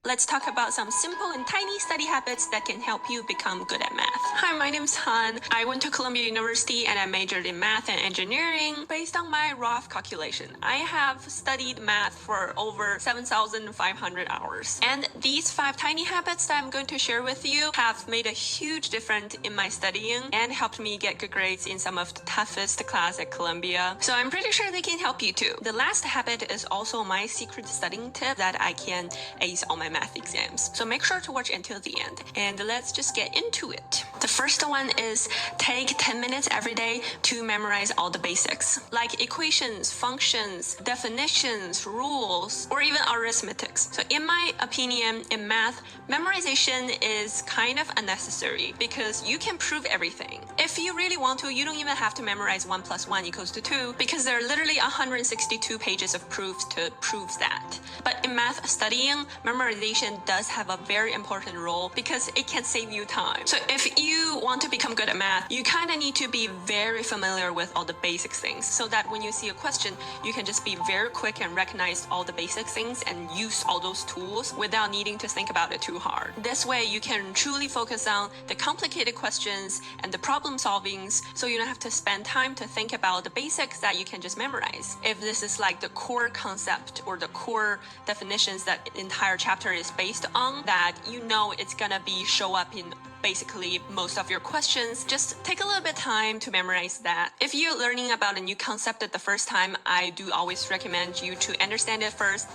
let's talk about some simple and tiny study habits that can help you become good at math. Hi, my name's Han. I went to Columbia University and I majored in math and engineering. Based on my rough calculation, I have studied math for over 7,500 hours. And these 5 tiny habits that I'm going to share with you have made a huge difference in my studying and helped me get good grades in some of the toughest class at Columbia. So I'm pretty sure they can help you too. The last habit is also my secret studying tip that I can ace all my math exams. So make sure to watch until the end. And let's just get into it. The first one is take 10 minutes every day to memorize all the basics, like equations, functions, definitions, rules, or even arithmetics. So in my opinion, in math, memorization is kind of unnecessary because you can prove everything. If you really want to, you don't even have to memorize 1 + 1 = 2 because there are literally 162 pages of proofs to prove that. But in math studying, memorization does have a very important role because it can save you time. So if you want to become good at math, you kind of need to be very familiar with all the basic things so that when you see a question, you can just be very quick and recognize all the basic things and use all those tools without needing to think about it too hard. This way, you can truly focus on the complicated questions and the problem solvings so you don't have to spend time to think about the basics that you can just memorize. If this is like the core concept or the core definitions that the entire chapter is based on, that you know it's gonna be show up in basically most of your questions, just take a little bit of time to memorize that. If you're learning about a new concept at the first time, I do always recommend you to understand it first.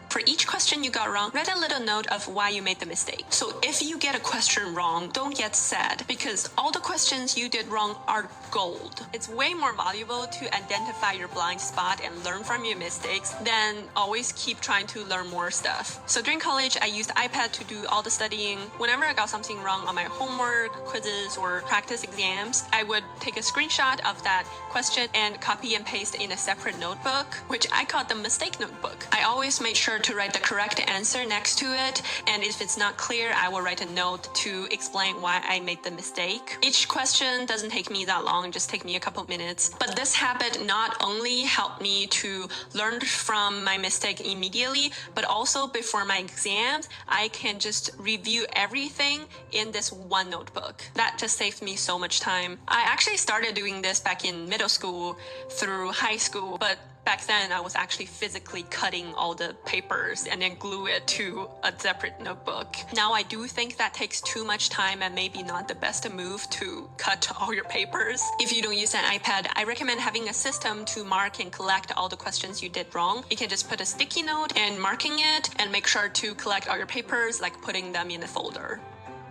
For each question you got wrong, write a little note of why you made the mistake. So if you get a question wrong, don't get sad because all the questions you did wrong are gold. It's way more valuable to identify your blind spot and learn from your mistakes than always keep trying to learn more stuff. So during college, I used iPad to do all the studying. Whenever I got something wrong on my homework, quizzes, or practice exams, I would take a screenshot of that question and copy and paste in a separate notebook, which I called the mistake notebook. I always made sure to write the correct answer next to it, and if it's not clear, I will write a note to explain why I made the mistake. Each question doesn't take me that long, just take me a couple minutes. But this habit not only helped me to learn from my mistake immediately, but also before my exams, I can just review everything in this one notebook. That just saved me so much time. I actually started doing this back in middle school through high school, but back then, I was actually physically cutting all the papers and then glue it to a separate notebook. Now, I do think that takes too much time and maybe not the best move to cut all your papers. If you don't use an iPad, I recommend having a system to mark and collect all the questions you did wrong. You can just put a sticky note and marking it and make sure to collect all your papers, like putting them in a folder.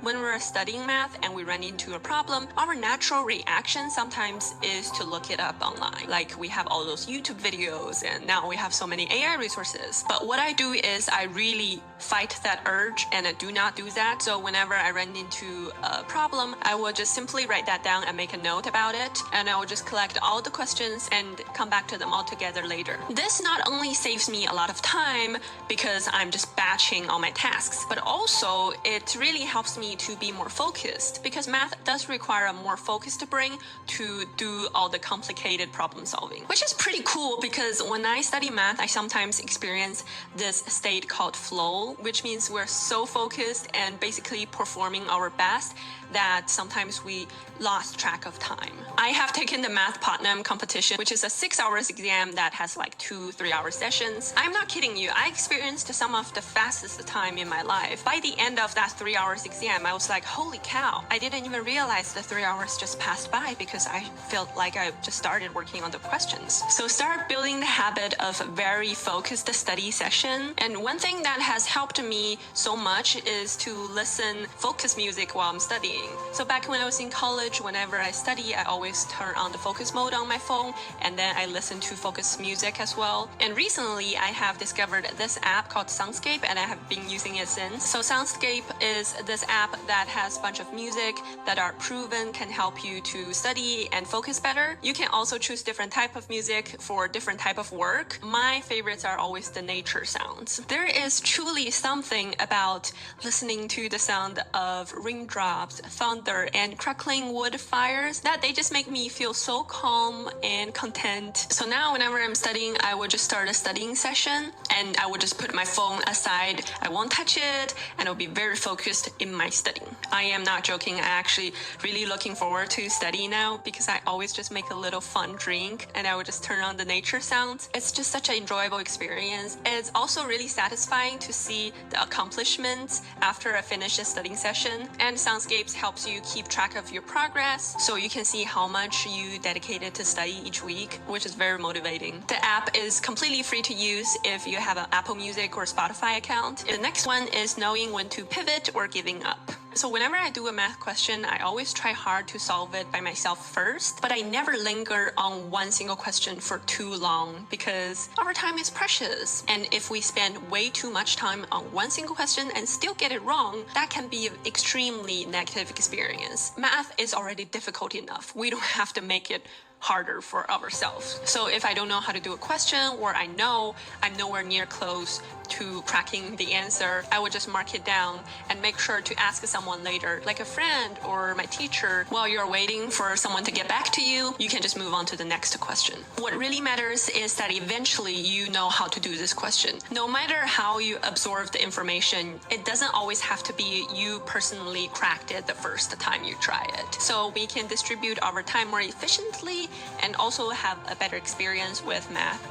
When we're studying math and we run into a problem, our natural reaction sometimes is to look it up online. Like we have all those YouTube videos and now we have so many AI resources. But what I do is I really fight that urge and I do not do that. So whenever I run into a problem, I will just simply write that down and make a note about it. And I will just collect all the questions and come back to them all together later. This not only saves me a lot of time because I'm just batching all my tasks, but also it really helps me to be more focused because math does require a more focused brain to do all the complicated problem solving, which is pretty cool because when I study math, I sometimes experience this state called flow, which means we're so focused and basically performing our best that sometimes we lost track of time. I have taken the Math Putnam competition, which is a 6 hours exam that has like 2-3 hour sessions. I'm not kidding you. I experienced some of the fastest time in my life. By the end of that 3 hours exam, I was like, holy cow. I didn't even realize the 3 hours just passed by because I felt like I just started working on the questions. So start building the habit of a very focused study session. And one thing that has helped me so much is to listen focus music while I'm studying. So back when I was in college, whenever I study, I always turn on the focus mode on my phone and then I listen to focus music as well. And recently I have discovered this app called Soundscape and I have been using it since. So Soundscape is this app app that has a bunch of music that are proven can help you to study and focus better. You can also choose different type of music for different type of work. My favorites are always the nature sounds. There is truly something about listening to the sound of raindrops, thunder, and crackling wood fires that they just make me feel so calm and content. So now whenever I'm studying, I would just start a studying session and I would just put my phone aside. I won't touch it and I'll be very focused in my studying. I am not joking. I actually really looking forward to studying now because I always just make a little fun drink and I would just turn on the nature sounds. It's just such an enjoyable experience. It's also really satisfying to see the accomplishments after I finish a studying session. And Soundscapes helps you keep track of your progress so you can see how much you dedicated to study each week, which is very motivating. The app is completely free to use if you have an Apple Music or Spotify account. The next one is knowing when to pivot or giving up. So whenever I do a math question, I always try hard to solve it by myself first, but I never linger on one single question for too long because our time is precious. And if we spend way too much time on one single question and still get it wrong, that can be an extremely negative experience. Math is already difficult enough. We don't have to make it harder for ourselves. So if I don't know how to do a question or I know I'm nowhere near close to cracking the answer, I would just mark it down and make sure to ask someone later, like a friend or my teacher. While you're waiting for someone to get back to you, you can just move on to the next question. What really matters is that eventually you know how to do this question. No matter how you absorb the information, it doesn't always have to be you personally cracked it the first time you try it. So we can distribute our time more efficiently and also have a better experience with math.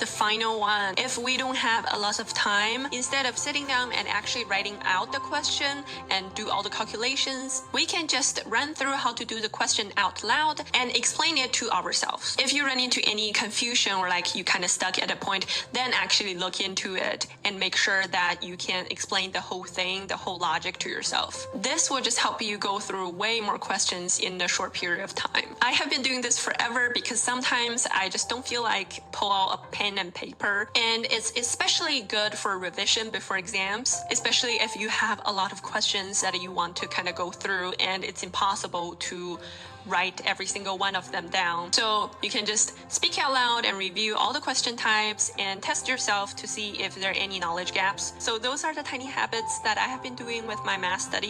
The final one, if we don't have a lot of time, instead of sitting down and actually writing out the question and do all the calculations, we can just run through how to do the question out loud and explain it to ourselves. If you run into any confusion or like you kind of stuck at a point, then actually look into it and make sure that you can explain the whole thing, the whole logic to yourself. This will just help you go through way more questions in a short period of time. I have been doing this forever because sometimes I just don't feel like pull out a pen and paper, and it's especially good for revision before exams, especially if you have a lot of questions that you want to kind of go through and it's impossible to write every single one of them down. So you can just speak out loud and review all the question types and test yourself to see if there are any knowledge gaps. So those are the tiny habits that I have been doing with my math study.